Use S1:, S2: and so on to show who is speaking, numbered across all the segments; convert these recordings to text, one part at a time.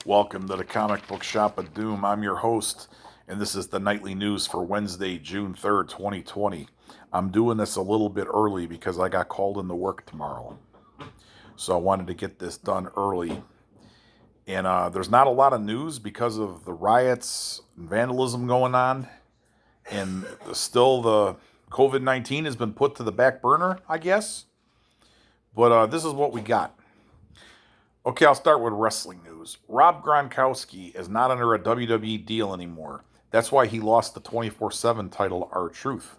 S1: Welcome to the Comic Book Shop of Doom. I'm your host, and this is the nightly news for Wednesday, June 3rd, 2020. I'm doing this a little bit early because I got called into work tomorrow. So I wanted to get this done early. And there's not a lot of news because of the riots and vandalism going on. And still the COVID-19 has been put to the back burner, I guess. But this is what we got. Okay, I'll start with wrestling news. Rob Gronkowski is not under a WWE deal anymore. That's why he lost the 24/7 title to R-Truth.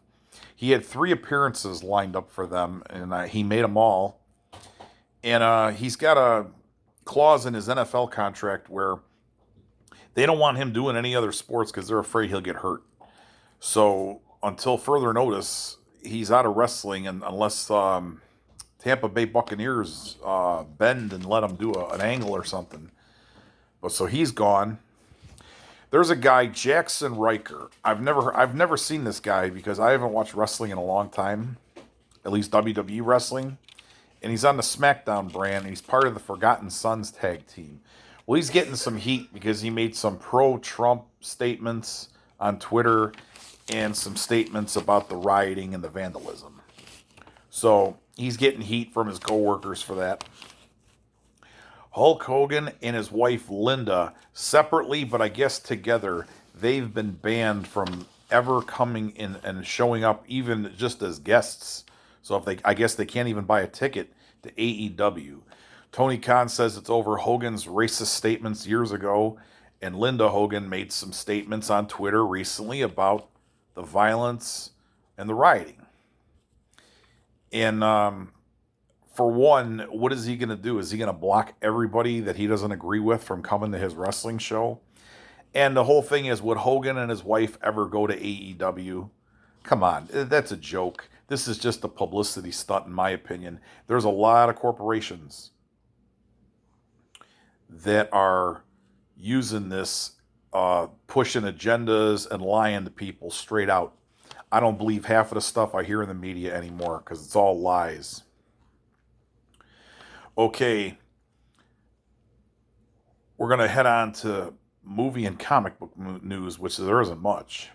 S1: He had 3 appearances lined up for them, and he made them all. And he's got a clause in his NFL contract where they don't want him doing any other sports because they're afraid he'll get hurt. So until further notice, he's out of wrestling, and unless Tampa Bay Buccaneers bend and let him do an angle or something. But so he's gone. There's a guy, Jackson Riker. I've never seen this guy because I haven't watched wrestling in a long time, at least WWE wrestling. And he's on the SmackDown brand, and he's part of the Forgotten Sons tag team. Well, he's getting some heat because he made some pro-Trump statements on Twitter and some statements about the rioting and the vandalism. So he's getting heat from his coworkers for that. Hulk Hogan and his wife Linda, separately but I guess together, they've been banned from ever coming in and showing up even just as guests. So I guess they can't even buy a ticket to AEW. Tony Khan says it's over Hogan's racist statements years ago, and Linda Hogan made some statements on Twitter recently about the violence and the rioting. And for one, what is he going to do? Is he going to block everybody that he doesn't agree with from coming to his wrestling show? And the whole thing is, would Hogan and his wife ever go to AEW? Come on, that's a joke. This is just a publicity stunt, in my opinion. There's a lot of corporations that are using this, pushing agendas and lying to people straight out. I don't believe half of the stuff I hear in the media anymore because it's all lies. Okay, we're going to head on to movie and comic book news, which there isn't much.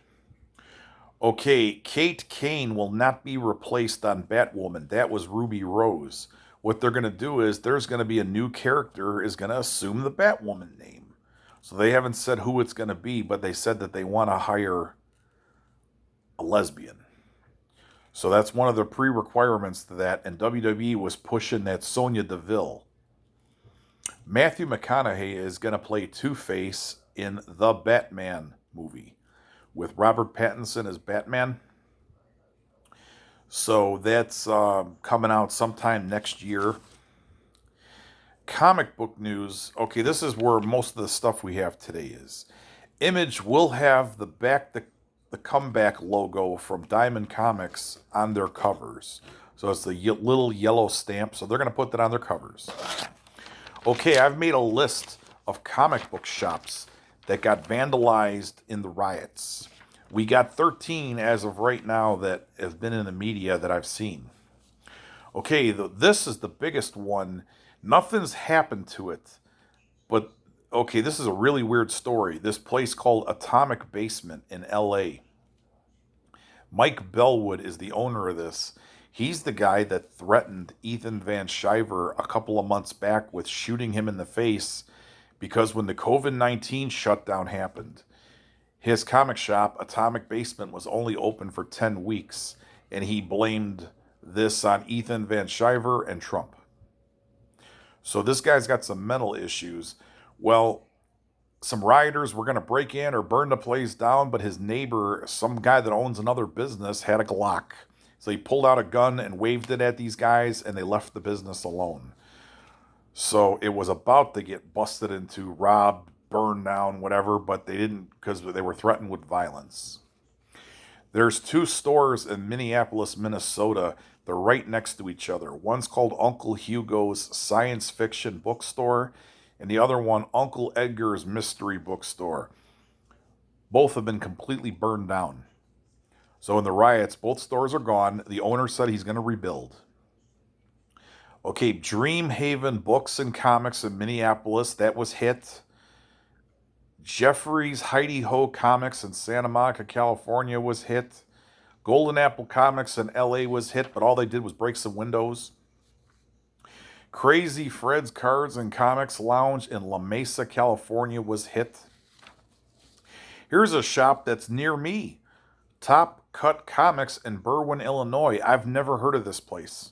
S1: Okay, Kate Kane will not be replaced on Batwoman. That was Ruby Rose. What they're going to do is there's going to be a new character is going to assume the Batwoman name. So they haven't said who it's going to be, but they said that they want to hire a lesbian. So that's one of the pre-requirements to that, and WWE was pushing that Sonya Deville. Matthew McConaughey is going to play Two-Face in the Batman movie with Robert Pattinson as Batman. So that's coming out sometime next year. Comic book news. Okay, this is where most of the stuff we have today is. Image will have the comeback logo from Diamond Comics on their covers. So it's the little yellow stamp. So they're going to put that on their covers. Okay, I've made a list of comic book shops that got vandalized in the riots. We got 13 as of right now that have been in the media that I've seen. Okay, this is the biggest one. Nothing's happened to it. But, okay, this is a really weird story. This place called Atomic Basement in L.A. Mike Bellwood is the owner of this. He's the guy that threatened Ethan Van Sciver a couple of months back with shooting him in the face because when the COVID-19 shutdown happened, his comic shop, Atomic Basement, was only open for 10 weeks, and he blamed this on Ethan Van Sciver and Trump. So this guy's got some mental issues. Well, some rioters were going to break in or burn the place down, but his neighbor, some guy that owns another business, had a Glock. So he pulled out a gun and waved it at these guys, and they left the business alone. So it was about to get busted into, robbed, burned down, whatever, but they didn't because they were threatened with violence. There's 2 stores in Minneapolis, Minnesota. They're right next to each other. One's called Uncle Hugo's Science Fiction Bookstore, and the other one, Uncle Edgar's Mystery Bookstore. Both have been completely burned down. So in the riots, both stores are gone. The owner said he's going to rebuild. Okay, Dreamhaven Books and Comics in Minneapolis, that was hit. Jeffrey's Heidi Ho Comics in Santa Monica, California was hit. Golden Apple Comics in LA was hit, but all they did was break some windows. Crazy Fred's Cards and Comics Lounge in La Mesa, California was hit. Here's a shop that's near me. Top Cut Comics in Berwyn, Illinois. I've never heard of this place.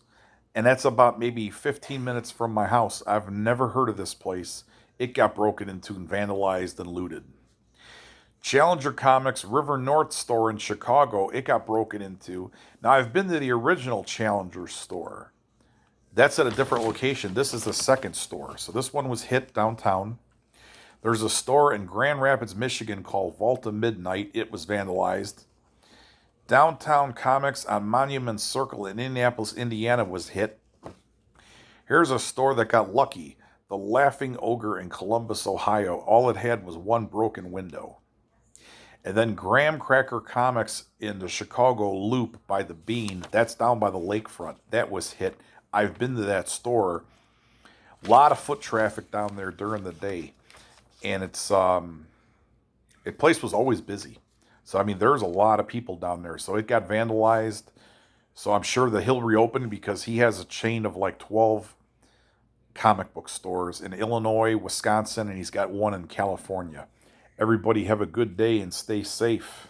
S1: And that's about maybe 15 minutes from my house. I've never heard of this place. It got broken into and vandalized and looted. Challenger Comics River North store in Chicago, it got broken into. Now, I've been to the original Challenger store. That's at a different location. This is the second store. So this one was hit downtown. There's a store in Grand Rapids, Michigan called Volta Midnight. It was vandalized. Downtown Comics on Monument Circle in Indianapolis, Indiana was hit. Here's a store that got lucky. The Laughing Ogre in Columbus, Ohio. All it had was one broken window. And then Graham Cracker Comics in the Chicago Loop by the Bean. That's down by the lakefront. That was hit. I've been to that store. A lot of foot traffic down there during the day. And the place was always busy. So, I mean, there's a lot of people down there. So it got vandalized. So I'm sure that he'll reopen because he has a chain of like 12 comic book stores in Illinois, Wisconsin, and he's got one in California. Everybody have a good day and stay safe.